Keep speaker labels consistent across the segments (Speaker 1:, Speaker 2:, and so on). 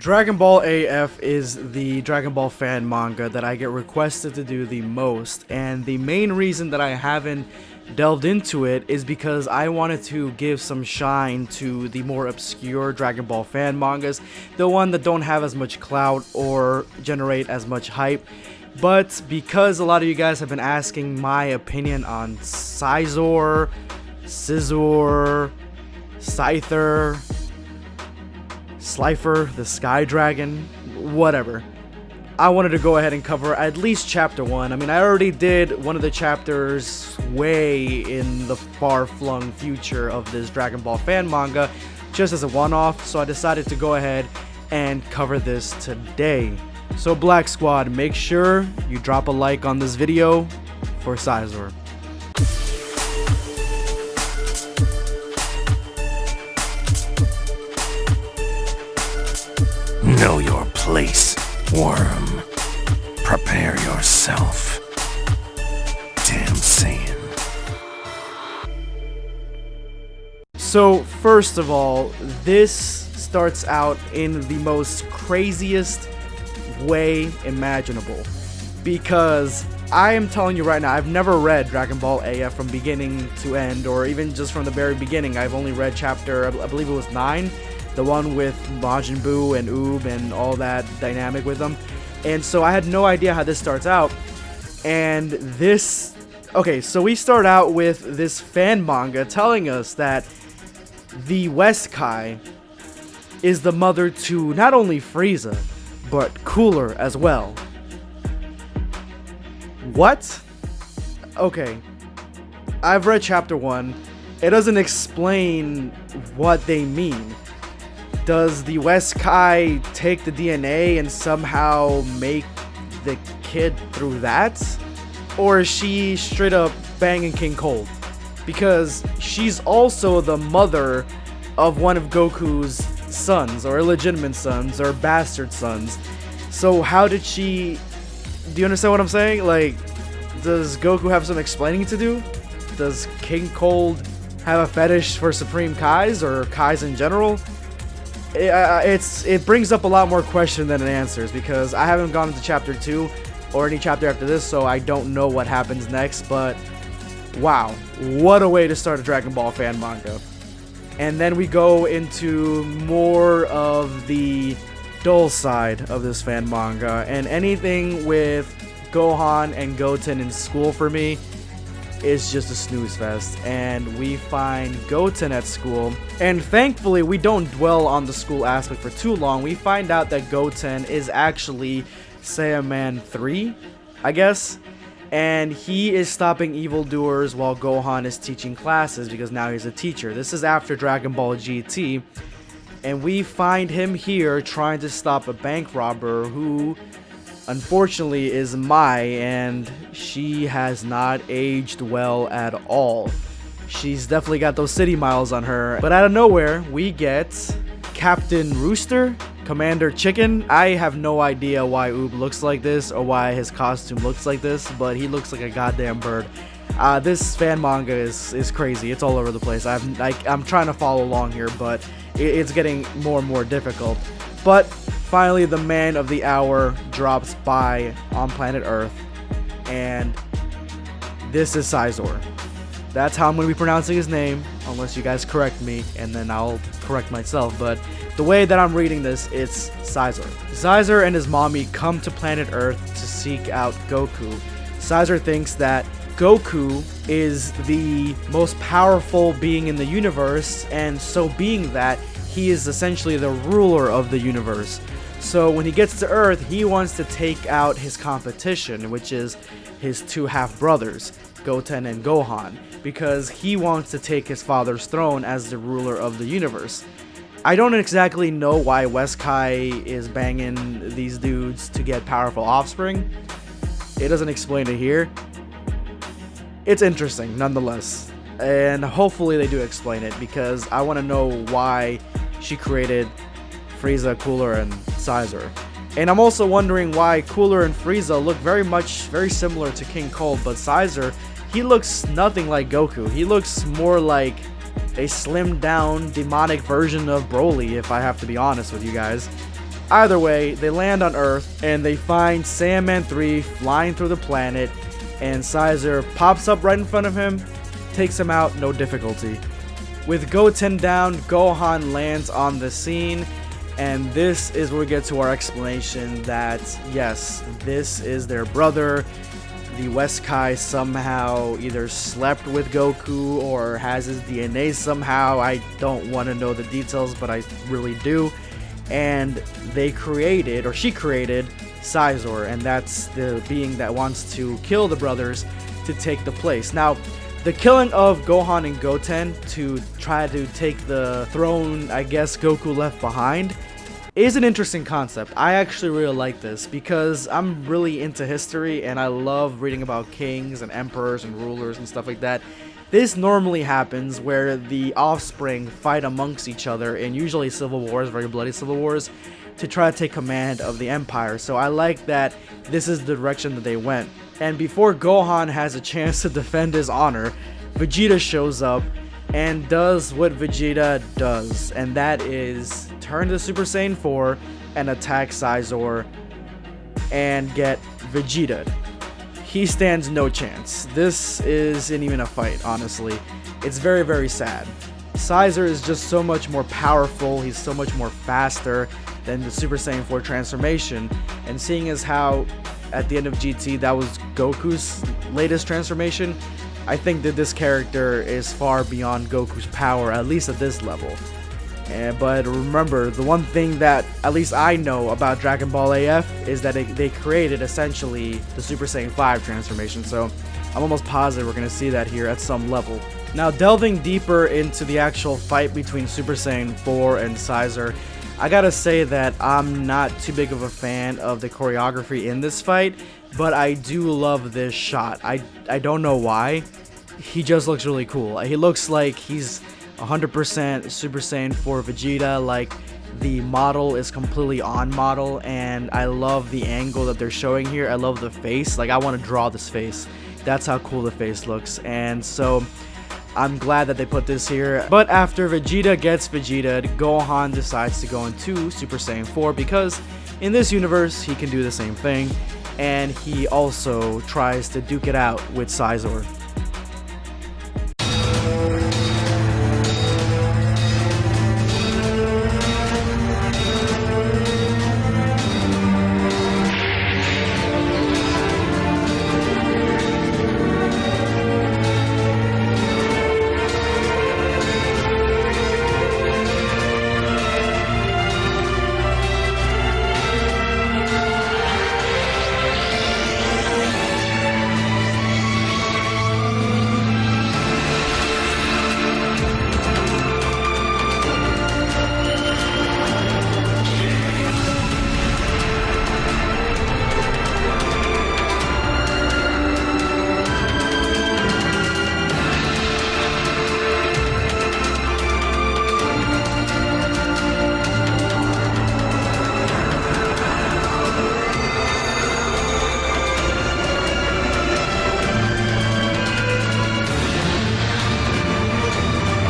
Speaker 1: Dragon Ball AF is the Dragon Ball fan manga that I get requested to do the most, and the main reason that I haven't delved into it is because I wanted to give some shine to the more obscure Dragon Ball fan mangas, the one that don't have as much clout or generate as much hype. But because a lot of you guys have been asking my opinion on Xicor, Scizor, Scyther, Slifer, the Sky Dragon, whatever, I wanted to go ahead and cover at least chapter 1. I mean, I already did one of the chapters way in the far-flung future of this Dragon Ball fan manga, just as a one-off, so I decided to go ahead and cover this today. So Black Squad, make sure you drop a like on this video for Xicor.
Speaker 2: Know your place, worm. Prepare yourself. Damn Saiyan.
Speaker 1: So first of all, this starts out in the most craziest way imaginable, because I am telling you right now, I've never read Dragon Ball AF from beginning to end, or even just from the very beginning. I've only read chapter, I believe it was 9. The one with Majin Buu and Oob and all that dynamic with them. And so I had no idea how this starts out. And this... Okay, so we start out with this fan manga telling us that the West Kai is the mother to not only Frieza, but Cooler as well. What? Okay. I've read chapter 1. It doesn't explain what they mean. Does the West Kai take the DNA and somehow make the kid through that? Or is she straight up banging King Cold? Because she's also the mother of one of Goku's sons, or illegitimate sons, or bastard sons. So how did she... Do you understand what I'm saying? Like, does Goku have some explaining to do? Does King Cold have a fetish for Supreme Kais, or Kais in general? It brings up a lot more questions than it answers, because I haven't gone into chapter 2 or any chapter after this, so I don't know what happens next. But wow, what a way to start a Dragon Ball fan manga. And then we go into more of the dull side of this fan manga, and anything with Gohan and Goten in school for me is just a snooze fest. And we find Goten at school, and thankfully we don't dwell on the school aspect for too long. We find out that Goten is actually Saiyaman 3, I guess, and he is stopping evildoers while Gohan is teaching classes, because now he's a teacher. This is after Dragon Ball GT, and we find him here trying to stop a bank robber who unfortunately is Mai, and she has not aged well at all. She's definitely got those city miles on her. But out of nowhere, we get Captain Rooster, Commander Chicken. I have no idea why Oob looks like this, or why his costume looks like this, but he looks like a goddamn bird. This fan manga is crazy. It's all over the place. I'm trying to follow along here, but it's getting more and more difficult. But finally, the man of the hour drops by on planet Earth, and this is Xicor. That's how I'm going to be pronouncing his name, unless you guys correct me, and then I'll correct myself. But the way that I'm reading this, it's Xicor. Xicor and his mommy come to planet Earth to seek out Goku. Xicor thinks that Goku is the most powerful being in the universe, and so being that, he is essentially the ruler of the universe. So when he gets to Earth, he wants to take out his competition, which is his two half-brothers, Goten and Gohan, because he wants to take his father's throne as the ruler of the universe. I don't exactly know why West Kai is banging these dudes to get powerful offspring. It doesn't explain it here. It's interesting, nonetheless. And hopefully they do explain it, because I want to know why she created Frieza, Cooler, and Xicor. And I'm also wondering why Cooler and Frieza look very similar to King Cold, but Xicor, he looks nothing like Goku. He looks more like a slimmed down demonic version of Broly, if I have to be honest with you guys. Either way, they land on Earth and they find Sandman 3 flying through the planet, and Xicor pops up right in front of him, takes him out, no difficulty. With Goten down, Gohan lands on the scene, and this is where we get to our explanation that yes, this is their brother. The West Kai somehow either slept with Goku or has his DNA somehow. I don't want to know the details, but I really do. And they created, or she created, Xicor, and that's the being that wants to kill the brothers to take the place. Now, the killing of Gohan and Goten to try to take the throne, I guess, Goku left behind, is an interesting concept. I actually really like this because I'm really into history and I love reading about kings and emperors and rulers and stuff like that. This normally happens where the offspring fight amongst each other in usually civil wars, very bloody civil wars, to try to take command of the empire. So I like that this is the direction that they went. And before Gohan has a chance to defend his honor, Vegeta shows up and does what Vegeta does, and that is turn to Super Saiyan 4 and attack Xicor and get Vegeta. He stands no chance. This isn't even a fight, honestly. It's very, very sad. Xicor is just so much more powerful, he's so much more faster than the Super Saiyan 4 transformation, and seeing as how at the end of GT that was Goku's latest transformation, I think that this character is far beyond Goku's power, at least at this level. But remember, the one thing that at least I know about Dragon Ball AF is that they created essentially the Super Saiyan 5 transformation, so I'm almost positive we're going to see that here at some level. Now, delving deeper into the actual fight between Super Saiyan 4 and Xicor, I gotta say that I'm not too big of a fan of the choreography in this fight, but I do love this shot. I don't know why. He just looks really cool. He looks like he's 100% Super Saiyan 4 Vegeta, like the model is completely on model, and I love the angle that they're showing here. I love the face. Like, I want to draw this face. That's how cool the face looks, and so I'm glad that they put this here. But after Vegeta gets Vegeta, Gohan decides to go into Super Saiyan 4 because in this universe he can do the same thing, and he also tries to duke it out with Xicor.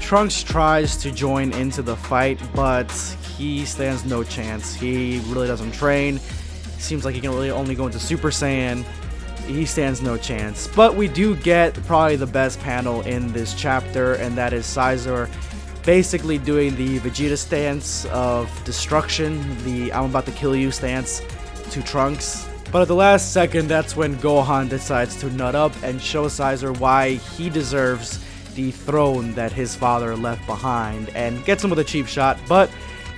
Speaker 1: Trunks tries to join into the fight, but he stands no chance. He really doesn't train. Seems like he can really only go into Super Saiyan. He stands no chance. But we do get probably the best panel in this chapter, and that is Xicor basically doing the Vegeta stance of destruction, the I'm about to kill you stance to Trunks. But at the last second, that's when Gohan decides to nut up and show Xicor why he deserves the throne that his father left behind, and gets him with a cheap shot, but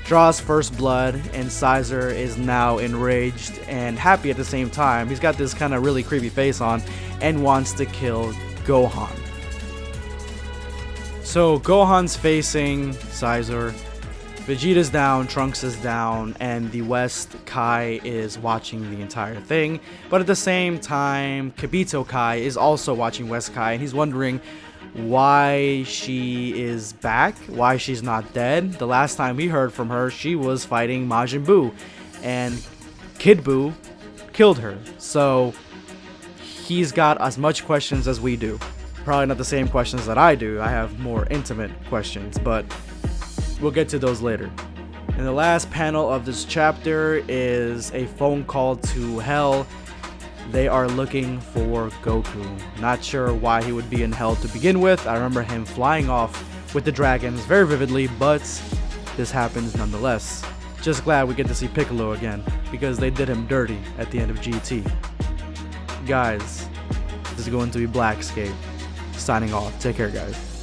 Speaker 1: draws first blood, and Xicor is now enraged and happy at the same time. He's got this kind of really creepy face on and wants to kill Gohan. So Gohan's facing Xicor, Vegeta's down, Trunks is down, and the West Kai is watching the entire thing. But at the same time, Kibito Kai is also watching West Kai, and he's wondering why she is back, why she's not dead. The last time we heard from her, she was fighting Majin Buu, and Kid Buu killed her. So he's got as much questions as we do. Probably not the same questions that I do. I have more intimate questions, but we'll get to those later. And the last panel of this chapter is a phone call to Hell. They are looking for Goku. Not sure why he would be in Hell to begin with. I remember him flying off with the dragons very vividly, but this happens nonetheless. Just glad we get to see Piccolo again, because they did him dirty at the end of GT. Guys, this is going to be BlackScape signing off. Take care, guys.